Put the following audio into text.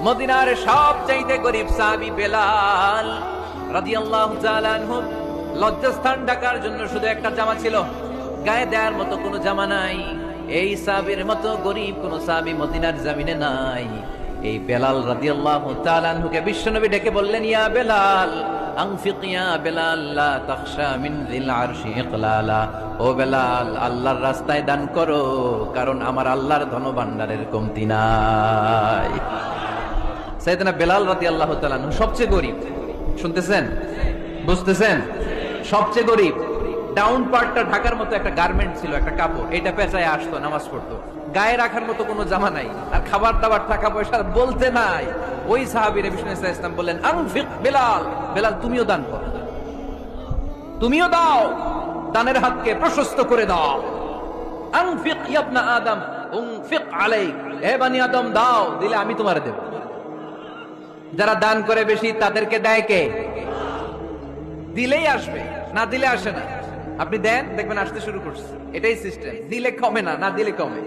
মদিনার সবচাইতে গরিব সাহাবী বেলাল রাদিয়াল্লাহু তাআলা আনহু লজ্জাস্থান ঢাকার জন্য শুধু একটা জামা ছিল, গায়ে দেওয়ার মতো কোনো জামা নাই। এই সাহাবীর মতো গরিব কোন সাহাবী মদিনার জমিনে নাই। এই বেলাল রাদিয়াল্লাহু তাআলা আনহুকে বিশ্বনবী ডেকে বললেন, ইয়া বেলাল আনফিক ইয়া বেলাল লা তাখশা মিন যিল আরশি ইকলালা। ও বেলাল, আল্লাহর রাস্তায় দান করো, কারণ আমার আল্লাহর ধনভাণ্ডারের কমতি নাই। সাইয়েদনা বেলাল রাদিয়াল্লাহু তাআলা আনহু সবচেয়ে গরিব। শুনতেছেন, বুঝতেছেন? সবচেয়ে গরিব। ডাউন পার্টটা ঢাকার মতো একটা গার্মেন্ট ছিল, একটা কাপড়, এটা পেঁচায় আসতো, নামাজ পড়তো। গায়ে রাখার মতো কোনো জামা নাই, আর খাবার দাবার টাকা পয়সা বলতে নাই। ওই সাহাবীর বিষ্ণু ইসলাম বললেন, আনফিক বেলাল, বেলাল তুমিও দান করো, তুমিও দাও, দানের হাতকে প্রশস্ত করে দাও। আনফিক ইয়া ইবনা আদম উনফিক আলাইক, হে বনি আদম দাও, দিলে আমি তোমারে দেব। যারা দান করে বেশি তাদেরকে দেয় কে? দিলেই আসবে, না দিলে আসে না। আপনি দেন, দেখবেন আসতে শুরু করছে। এটাই সিস্টেম, দিলে কমে না, না দিলে কমে।